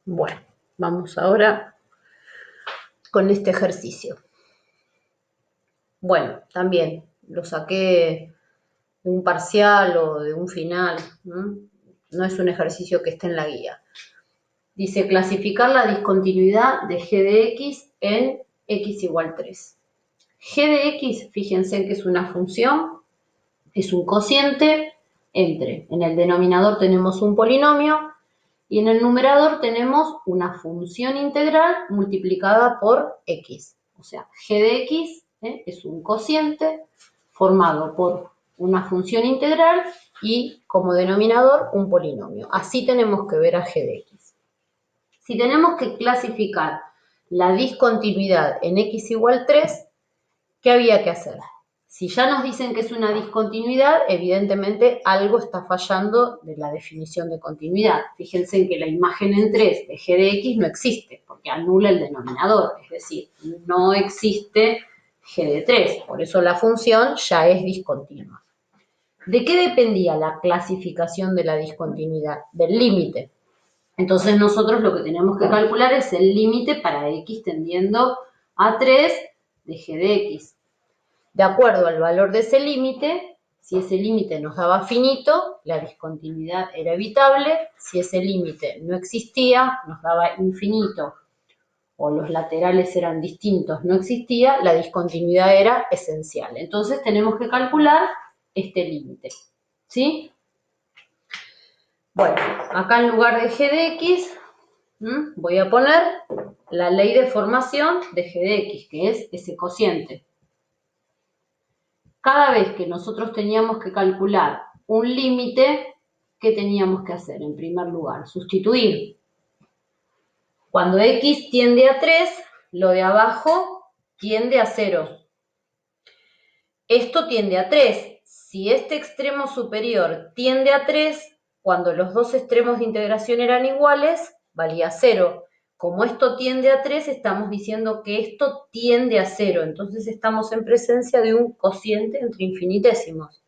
Bueno, vamos ahora con este ejercicio. Bueno, también lo saqué de un parcial o de un final, ¿no? No es un ejercicio que esté en la guía. Dice clasificar la discontinuidad de g de x en x igual 3. G de x, fíjense que es una función, es un cociente entre, en el denominador tenemos un polinomio y en el numerador tenemos una función integral multiplicada por x. O sea, g de x es un cociente formado por una función integral y como denominador un polinomio. Así tenemos que ver a g de x. Si tenemos que clasificar la discontinuidad en x igual 3, ¿qué había que hacer? Si ya nos dicen que es una discontinuidad, evidentemente algo está fallando de la definición de continuidad. Fíjense en que la imagen en 3 de g de x no existe, porque anula el denominador, es decir, no existe g de 3, por eso la función ya es discontinua. ¿De qué dependía la clasificación de la discontinuidad? Del límite. Entonces nosotros lo que tenemos que calcular es el límite para x tendiendo a 3 de g de x. De acuerdo al valor de ese límite, si ese límite nos daba finito, la discontinuidad era evitable. Si ese límite no existía, nos daba infinito, o los laterales eran distintos, no existía, la discontinuidad era esencial. Entonces tenemos que calcular este límite, ¿sí? Bueno, acá en lugar de g de x, voy a poner la ley de formación de g de x, que es ese cociente. Cada vez que nosotros teníamos que calcular un límite, ¿qué teníamos que hacer? En primer lugar, sustituir. Cuando x tiende a 3, lo de abajo tiende a 0. Esto tiende a 3. Si este extremo superior tiende a 3, cuando los dos extremos de integración eran iguales, valía 0. Como esto tiende a 3, estamos diciendo que esto tiende a 0. Entonces estamos en presencia de un cociente entre infinitésimos.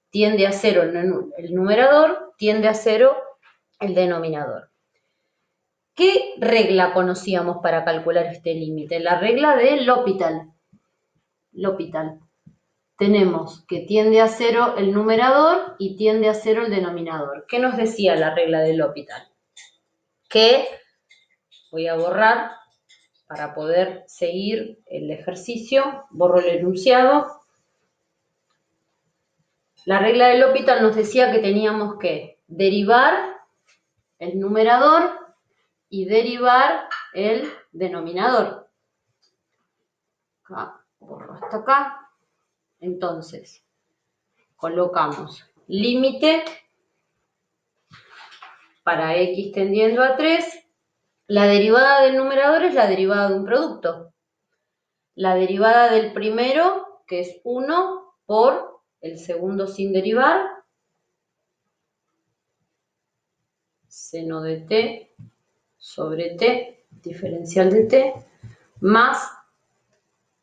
Tiende a 0 el numerador, tiende a 0 el denominador. ¿Qué regla conocíamos para calcular este límite? La regla de L'Hopital. L'Hopital. Tenemos que tiende a 0 el numerador y tiende a 0 el denominador. ¿Qué nos decía la regla de L'Hopital? Que, voy a borrar para poder seguir el ejercicio, borro el enunciado. La regla de L'Hopital nos decía que teníamos que derivar el numerador y derivar el denominador. Acá, borro hasta acá. Entonces, colocamos límite para x tendiendo a 3. La derivada del numerador es la derivada de un producto. La derivada del primero, que es 1, por el segundo sin derivar, seno de t sobre t, diferencial de t, más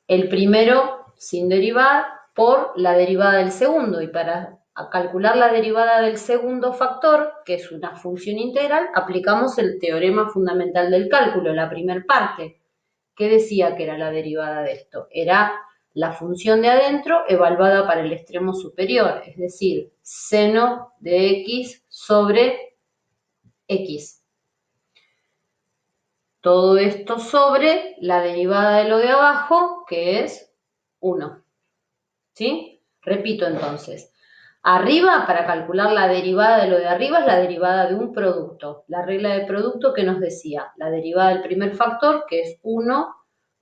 el primero sin derivar por la derivada del segundo. Y para calcular la derivada del segundo factor, que es una función integral, aplicamos el teorema fundamental del cálculo, la primera parte. ¿Qué decía que era la derivada de esto? Era la función de adentro evaluada para el extremo superior, es decir, seno de x sobre x. Todo esto sobre la derivada de lo de abajo, que es 1. ¿Sí? Repito entonces. Arriba, para calcular la derivada de lo de arriba, es la derivada de un producto. La regla de producto que nos decía, la derivada del primer factor, que es 1,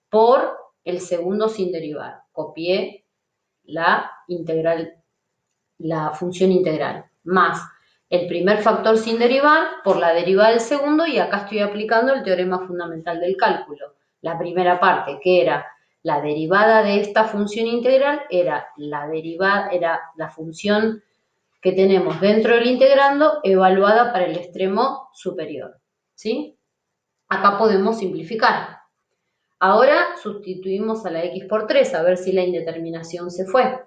por el segundo sin derivar. Copié la integral, la función integral, más el primer factor sin derivar por la derivada del segundo, y acá estoy aplicando el teorema fundamental del cálculo. La primera parte, que era la derivada de esta función integral, era la función que tenemos dentro del integrando evaluada para el extremo superior. ¿Sí? Acá podemos simplificar. Ahora sustituimos a la x por 3, a ver si la indeterminación se fue.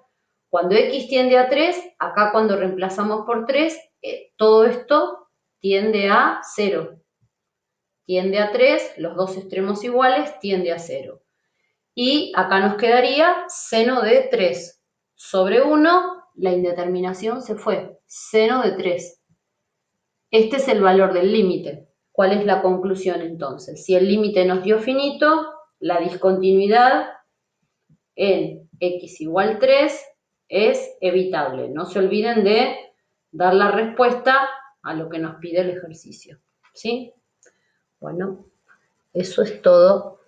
Cuando x tiende a 3, acá cuando reemplazamos por 3, todo esto tiende a 0. tiende a 3, los dos extremos iguales, tiende a 0. Y acá nos quedaría seno de 3 sobre 1, la indeterminación se fue, seno de 3. Este es el valor del límite. ¿Cuál es la conclusión entonces? Si el límite nos dio finito, la discontinuidad en x igual 3 es evitable. No se olviden de dar la respuesta a lo que nos pide el ejercicio. ¿Sí? Bueno, eso es todo